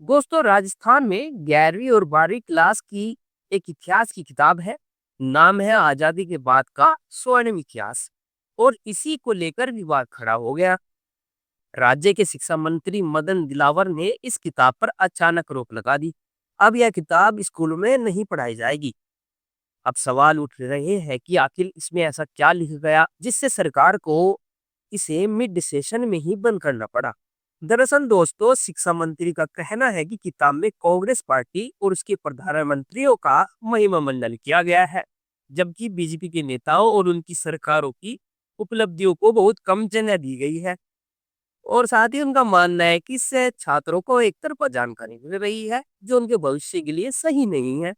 दोस्तों, राजस्थान में 11वीं और 12वीं क्लास की एक इतिहास की किताब है। नाम है आजादी के बाद का स्वर्णिम इतिहास। और इसी को लेकर विवाद खड़ा हो गया। राज्य के शिक्षा मंत्री मदन दिलावर ने इस किताब पर अचानक रोक लगा दी। अब यह किताब स्कूलों में नहीं पढ़ाई जाएगी। अब सवाल उठ रहे हैं कि आखिर इसमें ऐसा क्या लिख गया जिससे सरकार को इसे मिड सेशन में ही बंद करना पड़ा। दरअसल दोस्तों, शिक्षा मंत्री का कहना है कि किताब में कांग्रेस पार्टी और उसके प्रधानमंत्रियों का महिमा मंडन किया गया है, जबकि बीजेपी के नेताओं और उनकी सरकारों की उपलब्धियों को बहुत कम जगह दी गई है। और साथ ही उनका मानना है कि इससे छात्रों को एक तरफा जानकारी मिल रही है जो उनके भविष्य के लिए सही नहीं है।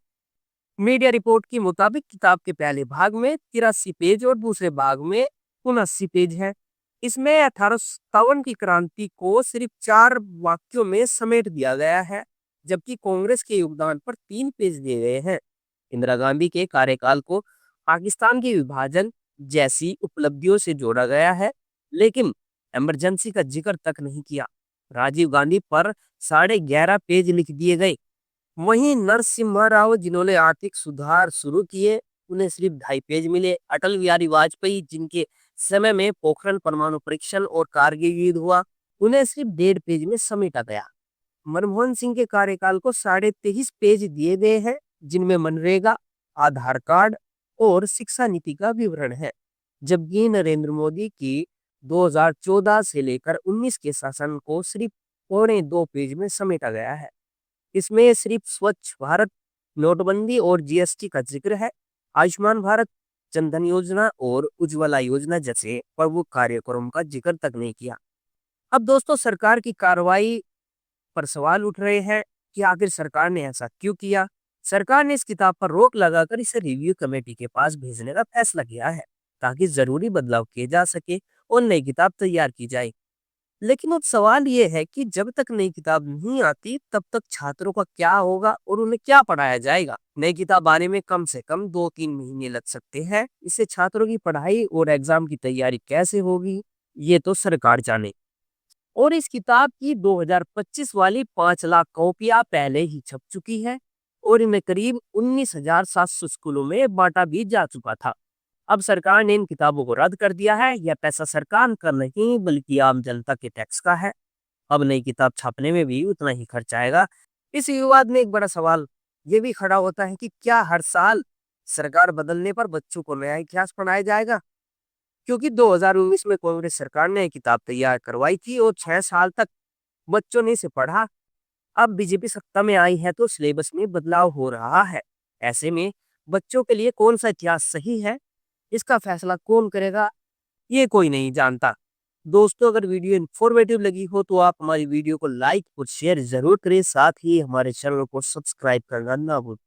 मीडिया रिपोर्ट के मुताबिक किताब के पहले भाग में 83 पेज और दूसरे भाग में 79 पेज है। इसमें 1857 की क्रांति को सिर्फ 4 वाक्यों में समेट दिया गया है, जबकि कांग्रेस के योगदान पर 3 पेज दिए गए हैं। इंदिरा गांधी के कार्यकाल को पाकिस्तान के विभाजन जैसी उपलब्धियों से जोड़ा गया है, लेकिन इमरजेंसी का जिक्र तक नहीं किया। राजीव गांधी पर 11.5 पेज लिख दिए गए। वहीं नरसिम्हा राव, जिन्होंने आर्थिक सुधार शुरू किए, उन्हें सिर्फ 2.5 पेज मिले। अटल बिहारी वाजपेयी, जिनके समय में पोखरण परमाणु परीक्षण और कारगिल युद्ध हुआ, उन्हें सिर्फ 1.5 पेज में समेटा गया। मनमोहन सिंह के कार्यकाल को 23.5 पेज दिए गए हैं, जिनमें मनरेगा, आधार कार्ड और शिक्षा नीति का विवरण है। जबकि नरेंद्र मोदी की 2014 से लेकर 19 के शासन को सिर्फ 2.25 पेज में समेटा गया है। इसमें सिर्फ स्वच्छ भारत, नोटबंदी और जीएसटी का जिक्र है। आयुष्मान भारत, जनधन योजना और उज्ज्वला योजना जैसे प्रमुख कार्यक्रमों का जिक्र तक नहीं किया। अब दोस्तों, सरकार की कार्रवाई पर सवाल उठ रहे हैं कि आखिर सरकार ने ऐसा क्यों किया। सरकार ने इस किताब पर रोक लगाकर इसे रिव्यू कमेटी के पास भेजने का फैसला किया है, ताकि जरूरी बदलाव किए जा सके और नई किताब तैयार की जाए। लेकिन अब सवाल ये है कि जब तक नई किताब नहीं आती, तब तक छात्रों का क्या होगा और उन्हें क्या पढ़ाया जाएगा। नई किताब आने में कम से कम 2-3 महीने लग सकते हैं। इससे छात्रों की पढ़ाई और एग्जाम की तैयारी कैसे होगी, ये तो सरकार जाने। और इस किताब की 2025 वाली 5 लाख कॉपियां पहले ही छप चुकी है और इन्हें करीब 19,700 स्कूलों में बांटा भी जा चुका था। अब सरकार ने इन किताबों को रद्द कर दिया है। यह पैसा सरकार का नहीं, बल्कि आम जनता के टैक्स का है। अब नई किताब छापने में भी उतना ही खर्च आएगा। इस विवाद में एक बड़ा सवाल ये भी खड़ा होता है कि क्या हर साल सरकार बदलने पर बच्चों को नया इतिहास पढ़ाया जाएगा? क्योंकि 2019 में कांग्रेस सरकार ने किताब तैयार करवाई थी और 6 साल तक बच्चों ने इसे पढ़ा। अब बीजेपी सत्ता में आई है तो सिलेबस में बदलाव हो रहा है। ऐसे में बच्चों के लिए कौन सा इतिहास सही है, इसका फैसला कौन करेगा, ये कोई नहीं जानता। दोस्तों, अगर वीडियो इन्फॉर्मेटिव लगी हो तो आप हमारी वीडियो को लाइक और शेयर जरूर करें। साथ ही हमारे चैनल को सब्सक्राइब करना ना भूलें।